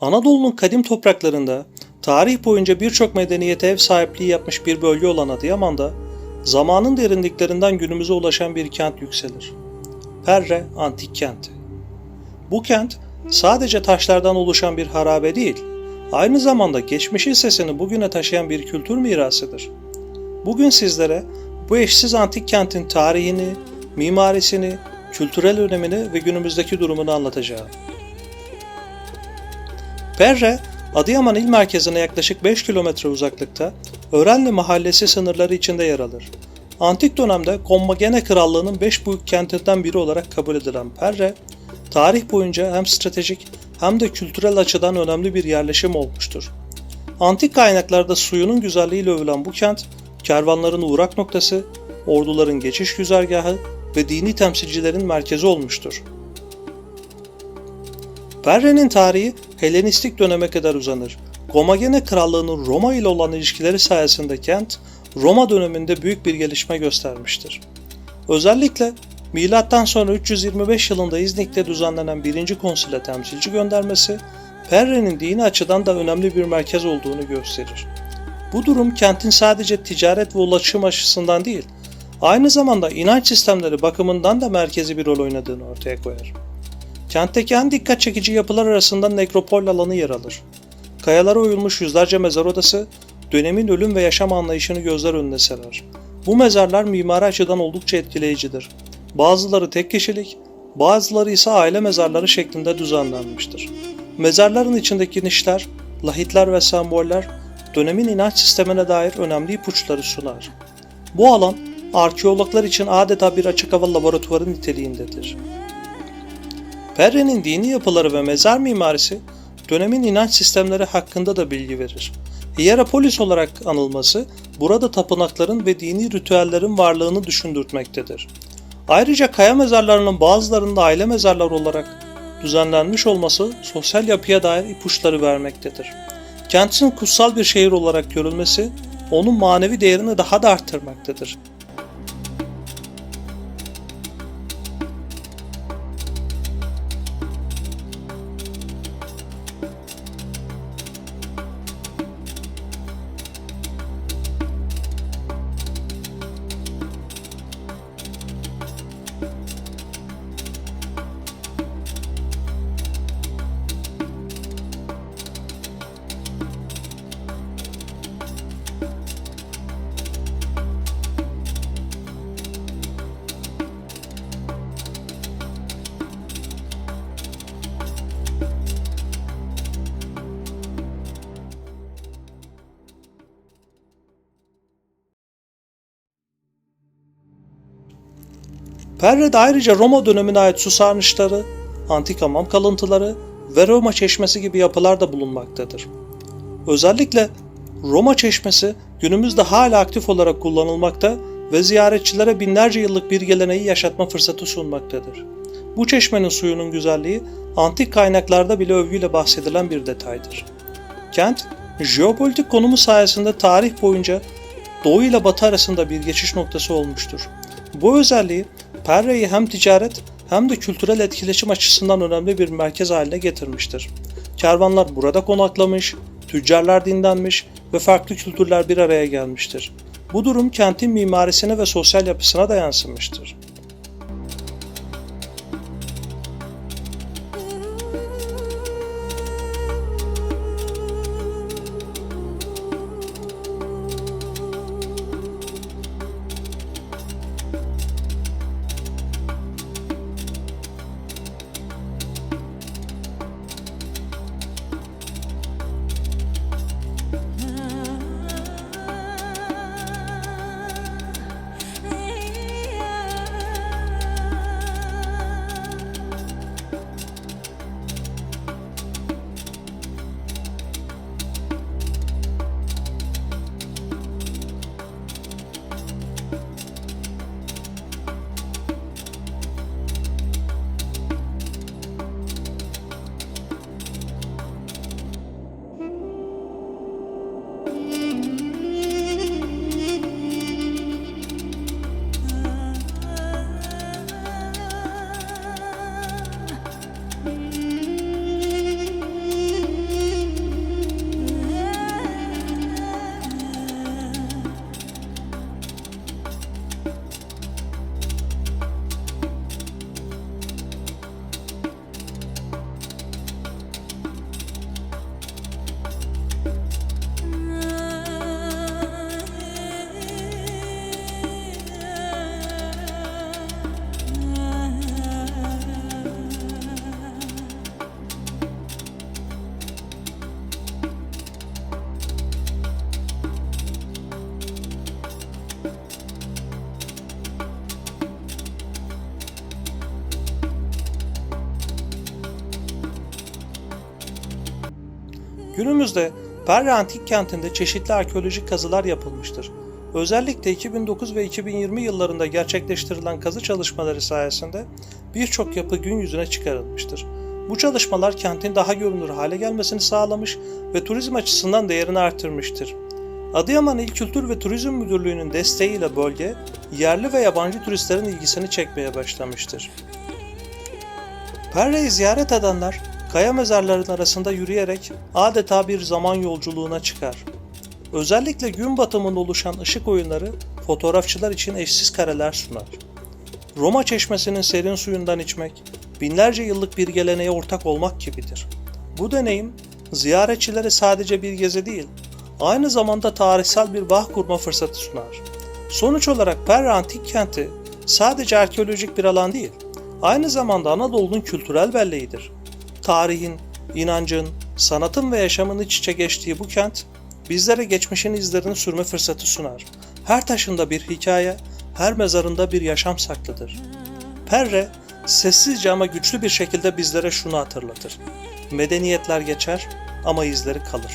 Anadolu'nun kadim topraklarında tarih boyunca birçok medeniyete ev sahipliği yapmış bir bölge olan Adıyaman'da zamanın derinliklerinden günümüze ulaşan bir kent yükselir. Perre Antik Kenti. Bu kent sadece taşlardan oluşan bir harabe değil, aynı zamanda geçmişin sesini bugüne taşıyan bir kültür mirasıdır. Bugün sizlere bu eşsiz antik kentin tarihini, mimarisini, kültürel önemini ve günümüzdeki durumunu anlatacağım. Perre, Adıyaman il merkezine yaklaşık 5 kilometre uzaklıkta Örenli mahallesi sınırları içinde yer alır. Antik dönemde Kommagene Krallığı'nın 5 büyük kentinden biri olarak kabul edilen Perre, tarih boyunca hem stratejik hem de kültürel açıdan önemli bir yerleşim olmuştur. Antik kaynaklarda suyunun güzelliğiyle övülen bu kent, kervanların uğrak noktası, orduların geçiş güzergahı ve dini temsilcilerin merkezi olmuştur. Perre'nin tarihi Helenistik döneme kadar uzanır. Kommagene Krallığı'nın Roma ile olan ilişkileri sayesinde kent, Roma döneminde büyük bir gelişme göstermiştir. Özellikle M.Ö. 325 yılında İznik'te düzenlenen 1. Konsile temsilci göndermesi, Perre'nin dini açıdan da önemli bir merkez olduğunu gösterir. Bu durum kentin sadece ticaret ve ulaşım açısından değil, aynı zamanda inanç sistemleri bakımından da merkezi bir rol oynadığını ortaya koyar. Kentteki en dikkat çekici yapılar arasında nekropol alanı yer alır. Kayalara oyulmuş yüzlerce mezar odası, dönemin ölüm ve yaşam anlayışını gözler önüne serer. Bu mezarlar mimari açıdan oldukça etkileyicidir. Bazıları tek kişilik, bazıları ise aile mezarları şeklinde düzenlenmiştir. Mezarların içindeki nişler, lahitler ve semboller, dönemin inanç sistemine dair önemli ipuçları sunar. Bu alan, arkeologlar için adeta bir açık hava laboratuvarı niteliğindedir. Perre'nin dini yapıları ve mezar mimarisi, dönemin inanç sistemleri hakkında da bilgi verir. Hierapolis olarak anılması, burada tapınakların ve dini ritüellerin varlığını düşündürtmektedir. Ayrıca kaya mezarlarının bazılarında aile mezarları olarak düzenlenmiş olması sosyal yapıya dair ipuçları vermektedir. Kentin kutsal bir şehir olarak görülmesi, onun manevi değerini daha da arttırmaktadır. Perre'de ayrıca Roma dönemine ait su sarnıçları, antik hamam kalıntıları ve Roma çeşmesi gibi yapılar da bulunmaktadır. Özellikle Roma çeşmesi günümüzde hala aktif olarak kullanılmakta ve ziyaretçilere binlerce yıllık bir geleneği yaşatma fırsatı sunmaktadır. Bu çeşmenin suyunun güzelliği antik kaynaklarda bile övgüyle bahsedilen bir detaydır. Kent, jeopolitik konumu sayesinde tarih boyunca Doğu ile Batı arasında bir geçiş noktası olmuştur. Bu özelliği Perre'yi hem ticaret hem de kültürel etkileşim açısından önemli bir merkez haline getirmiştir. Kervanlar burada konaklamış, tüccarlar dinlenmiş ve farklı kültürler bir araya gelmiştir. Bu durum kentin mimarisine ve sosyal yapısına da yansımıştır. Günümüzde Perre Antik Kenti'nde çeşitli arkeolojik kazılar yapılmıştır. Özellikle 2009 ve 2020 yıllarında gerçekleştirilen kazı çalışmaları sayesinde birçok yapı gün yüzüne çıkarılmıştır. Bu çalışmalar kentin daha görünür hale gelmesini sağlamış ve turizm açısından değerini artırmıştır. Adıyaman İl Kültür ve Turizm Müdürlüğü'nün desteğiyle bölge, yerli ve yabancı turistlerin ilgisini çekmeye başlamıştır. Perre'yi ziyaret edenler, kaya mezarların arasında yürüyerek adeta bir zaman yolculuğuna çıkar. Özellikle gün batımında oluşan ışık oyunları fotoğrafçılar için eşsiz kareler sunar. Roma çeşmesinin serin suyundan içmek, binlerce yıllık bir geleneğe ortak olmak gibidir. Bu deneyim, ziyaretçilere sadece bir gezi değil, aynı zamanda tarihsel bir bağ kurma fırsatı sunar. Sonuç olarak Perre Antik Kenti sadece arkeolojik bir alan değil, aynı zamanda Anadolu'nun kültürel belleğidir. Tarihin, inancın, sanatın ve yaşamın iç içe geçtiği bu kent, bizlere geçmişin izlerini sürme fırsatı sunar. Her taşında bir hikaye, her mezarında bir yaşam saklıdır. Perre, sessizce ama güçlü bir şekilde bizlere şunu hatırlatır: medeniyetler geçer ama izleri kalır.